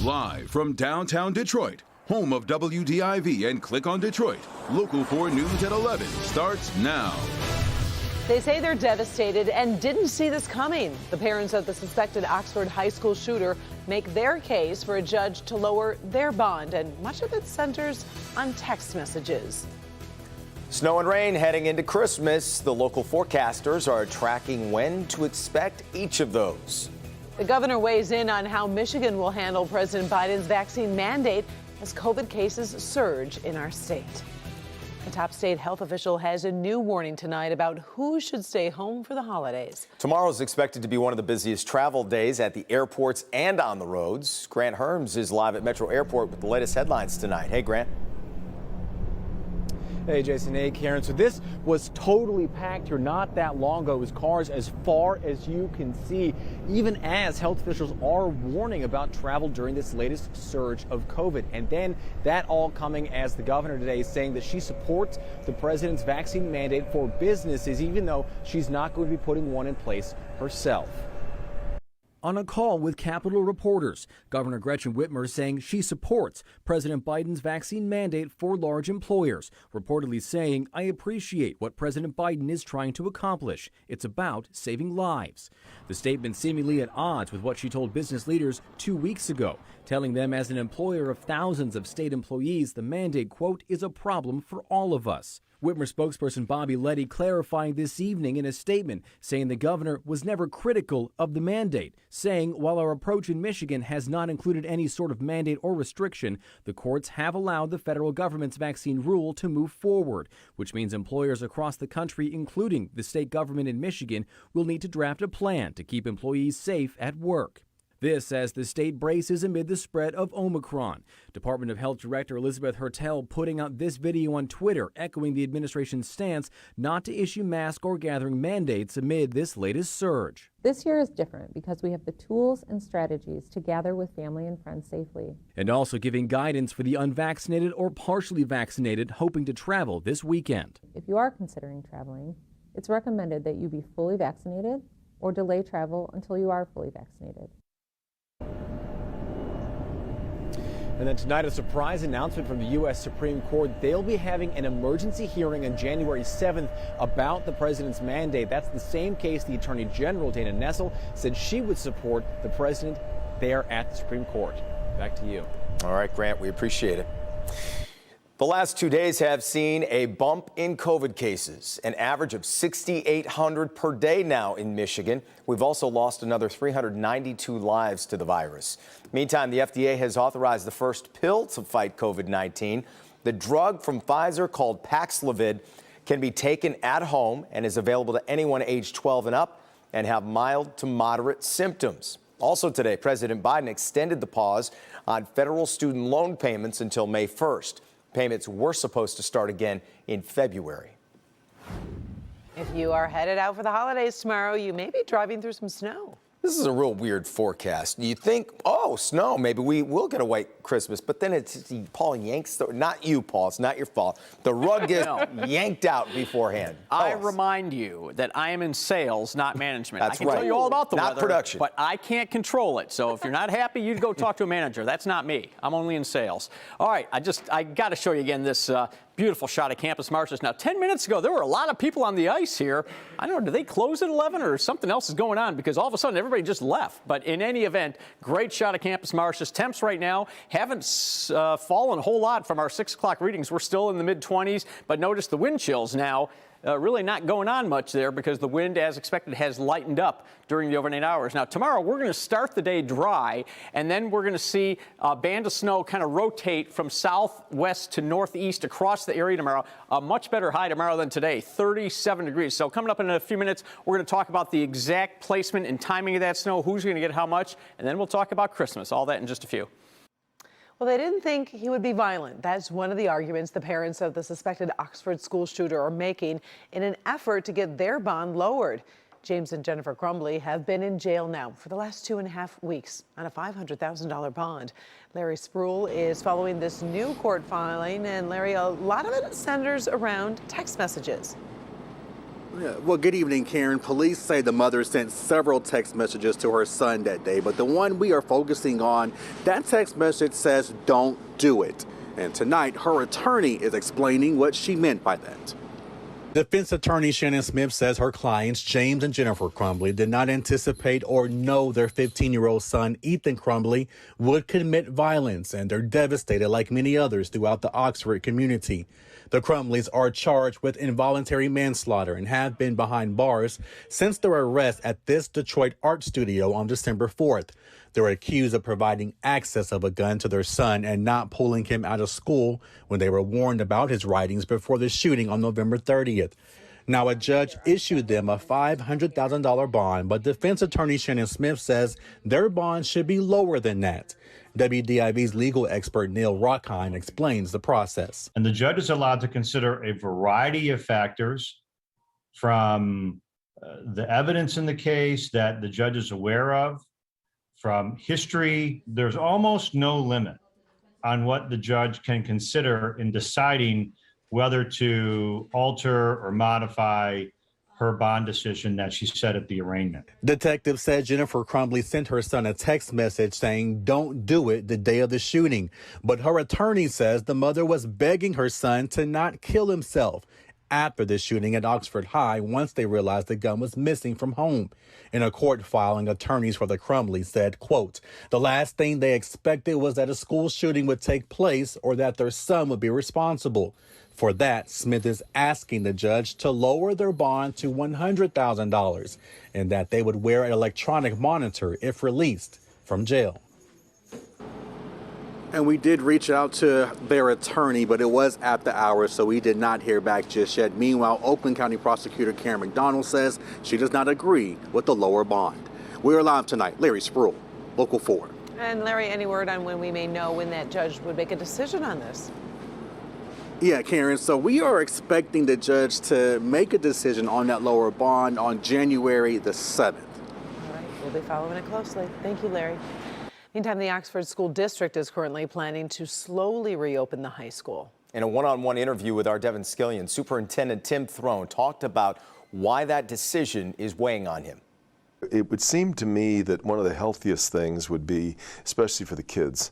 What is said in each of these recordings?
Live from downtown Detroit, home of WDIV and Click on Detroit, Local 4 News at 11 starts now. They say they're devastated and didn't see this coming. The parents of the suspected Oxford high school shooter make their case for a judge to lower their bond, and much of it centers on text messages. Snow and rain heading into Christmas. The local forecasters are tracking when to expect each of those. The governor weighs in on how Michigan will handle President Biden's vaccine mandate as COVID cases surge in our state. A top state health official has a new warning tonight about who should stay home for the holidays. Tomorrow is expected to be one of the busiest travel days at the airports and on the roads. Grant Herms is live at Metro Airport with the latest headlines tonight. Hey, Grant. Hey, Jason. Hey, Karen. So this was totally packed here not that long ago. It was cars as far as you can see, even as health officials are warning about travel during this latest surge of COVID. And then that all coming as the governor today is saying that she supports the president's vaccine mandate for businesses, even though she's not going to be putting one in place herself. On a call with Capitol reporters, Governor Gretchen Whitmer saying she supports President Biden's vaccine mandate for large employers, reportedly saying, "I appreciate what President Biden is trying to accomplish. It's about saving lives." The statement seemingly at odds with what she told business leaders 2 weeks ago, telling them as an employer of thousands of state employees, the mandate, quote, is a problem for all of us. Whitmer spokesperson Bobby Leddy clarifying this evening in a statement, saying the governor was never critical of the mandate, saying while our approach in Michigan has not included any sort of mandate or restriction, the courts have allowed the federal government's vaccine rule to move forward, which means employers across the country, including the state government in Michigan, will need to draft a plan to keep employees safe at work. This as the state braces amid the spread of Omicron. Department of Health Director Elizabeth Hertel putting out this video on Twitter, echoing the administration's stance not to issue mask or gathering mandates amid this latest surge. This year is different because we have the tools and strategies to gather with family and friends safely. And also giving guidance for the unvaccinated or partially vaccinated hoping to travel this weekend. If you are considering traveling, it's recommended that you be fully vaccinated or delay travel until you are fully vaccinated. And then tonight, a surprise announcement from the U.S. Supreme Court. They'll be having an emergency hearing on January 7th about the president's mandate. That's the same case the Attorney General, Dana Nessel, said she would support the president there at the Supreme Court. Back to you. All right, Grant, we appreciate it. The last 2 days have seen a bump in COVID cases, an average of 6,800 per day now in Michigan. We've also lost another 392 lives to the virus. Meantime, the FDA has authorized the first pill to fight COVID-19. The drug from Pfizer called Paxlovid can be taken at home and is available to anyone aged 12 and up and have mild to moderate symptoms. Also today, President Biden extended the pause on federal student loan payments until May 1st. Payments were supposed to start again in February. If you are headed out for the holidays tomorrow, you may be driving through some snow. This is a real weird forecast. You think, oh, snow, maybe we will get a white Christmas, but then it's Paul yanks, not you, Paul, it's not your fault. The rug gets yanked out beforehand. I remind you that I am in sales, not management. That's I can right. tell you all about the Not weather, production. but I can't control it. So if you're not happy, you go talk to a manager. That's not me. I'm only in sales. All right, I got to show you again this beautiful shot of Campus Martius. Now, 10 minutes ago, there were a lot of people on the ice here. I don't know, did they close at 11 or something else is going on? Because all of a sudden, everybody just left. But in any event, great shot of Campus Martius. Temps right now haven't fallen a whole lot from our 6 o'clock readings. We're still in the mid-20s, but notice the wind chills now. Really not going on much there because the wind, as expected, has lightened up during the overnight hours. Now, tomorrow, we're going to start the day dry, and then we're going to see a band of snow kind of rotate from southwest to northeast across the area tomorrow. A much better high tomorrow than today, 37 degrees. So coming up in a few minutes, we're going to talk about the exact placement and timing of that snow, who's going to get how much, and then we'll talk about Christmas. All that in just a few. Well, they didn't think he would be violent. That's one of the arguments the parents of the suspected Oxford school shooter are making in an effort to get their bond lowered. James and Jennifer Crumbly have been in jail now for the last 2.5 weeks on a $500,000 bond. Larry Spruill is following this new court filing, and Larry, a lot of it centers around text messages. Yeah, well, good evening, Karen. Police say the mother sent several text messages to her son that day, but the one we are focusing on, that text message says, "Don't do it." And tonight, her attorney is explaining what she meant by that. Defense attorney Shannon Smith says her clients, James and Jennifer Crumbley, did not anticipate or know their 15-year-old son, Ethan Crumbley, would commit violence, and they're devastated like many others throughout the Oxford community. The Crumbleys are charged with involuntary manslaughter and have been behind bars since their arrest at this Detroit art studio on December 4th. They're accused of providing access of a gun to their son and not pulling him out of school when they were warned about his writings before the shooting on November 30th. Now, a judge issued them a $500,000 bond, but defense attorney Shannon Smith says their bond should be lower than that. WDIV's legal expert Neil Rockheim explains the process. And the judge is allowed to consider a variety of factors from the evidence in the case that the judge is aware of, from history. There's almost no limit on what the judge can consider in deciding whether to alter or modify her bond decision that she set at the arraignment. Detectives said Jennifer Crumbley sent her son a text message saying, "Don't do it," the day of the shooting. But her attorney says the mother was begging her son to not kill himself after the shooting at Oxford High once they realized the gun was missing from home. In a court filing, attorneys for the Crumbleys said, quote, the last thing they expected was that a school shooting would take place or that their son would be responsible. For that, Smith is asking the judge to lower their bond to $100,000 and that they would wear an electronic monitor if released from jail. And we did reach out to their attorney, but it was after hours, so we did not hear back just yet. Meanwhile, Oakland County Prosecutor Karen McDonald says she does not agree with the lower bond. We're live tonight. Larry Spruill, Local 4. And Larry, any word on when we may know when that judge would make a decision on this? Yeah, Karen, so we are expecting the judge to make a decision on that lower bond on January the 7th. All right, we'll be following it closely. Thank you, Larry. Meantime, the Oxford School District is currently planning to slowly reopen the high school. In a one-on-one interview with our Devin Skillion, Superintendent Tim Throne talked about why that decision is weighing on him. It would seem to me that one of the healthiest things would be, especially for the kids,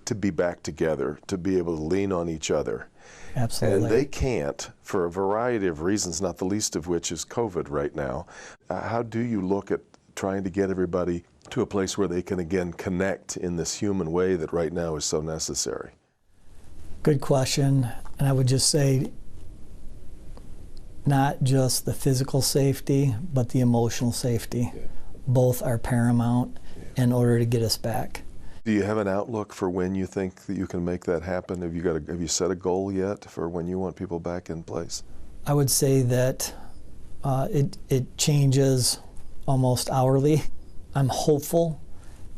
to be back together, to be able to lean on each other. Absolutely. And they can't, for a variety of reasons, not the least of which is COVID right now. How do you look at trying to get everybody to a place where they can again connect in this human way that right now is so necessary? Good question. And I would just say not just the physical safety, but the emotional safety. Yeah. Both are paramount in order to get us back. Do you have an outlook for when you think that you can make that happen? Have you set a goal yet for when you want people back in place? I would say that it changes almost hourly. I'm hopeful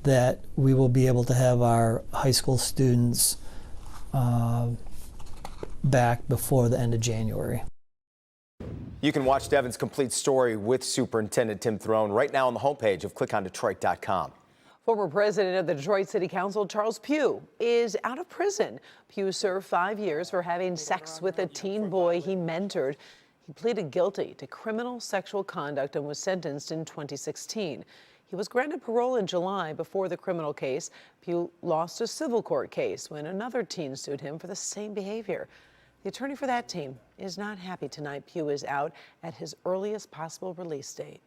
that we will be able to have our high school students back before the end of January. You can watch Devin's complete story with Superintendent Tim Throne right now on the homepage of clickondetroit.com. Former president of the Detroit City Council, Charles Pugh, is out of prison. Pugh served 5 years for having sex with a teen boy he mentored. He pleaded guilty to criminal sexual conduct and was sentenced in 2016. He was granted parole in July before the criminal case. Pugh lost a civil court case when another teen sued him for the same behavior. The attorney for that teen is not happy tonight. Pugh is out at his earliest possible release date.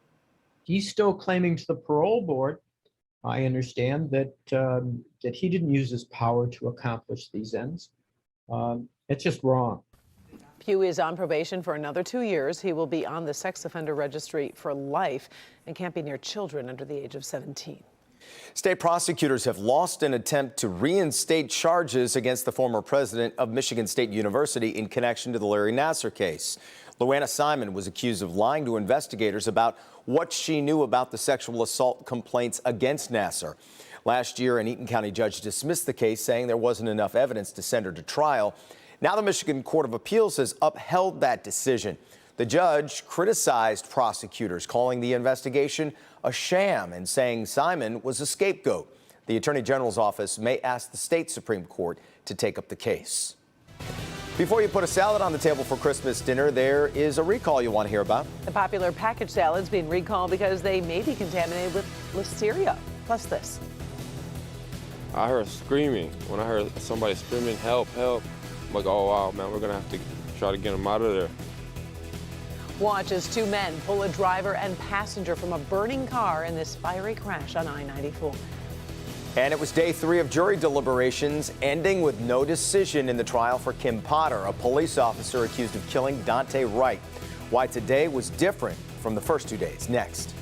He's still claiming to the parole board, I understand, that he didn't use his power to accomplish these ends. It's just wrong. Pugh is on probation for another 2 years. He will be on the sex offender registry for life and can't be near children under the age of 17. State prosecutors have lost an attempt to reinstate charges against the former president of Michigan State University in connection to the Larry Nassar case. Luana Simon was accused of lying to investigators about what she knew about the sexual assault complaints against Nassar. Last year, an Eaton County judge dismissed the case, saying there wasn't enough evidence to send her to trial. Now the Michigan Court of Appeals has upheld that decision. The judge criticized prosecutors, calling the investigation a sham and saying Simon was a scapegoat. The Attorney General's office may ask the state Supreme Court to take up the case. Before you put a salad on the table for Christmas dinner, there is a recall you want to hear about. The popular packaged salads being recalled because they may be contaminated with listeria. Plus this. I heard screaming. When I heard somebody screaming, help, help, I'm like, oh, wow, man, we're going to have to try to get them out of there. Watch as two men pull a driver and passenger from a burning car in this fiery crash on I-94. And it was day 3 of jury deliberations, ending with no decision in the trial for Kim Potter, a police officer accused of killing Dante Wright. Why today was different from the first 2 days. Next.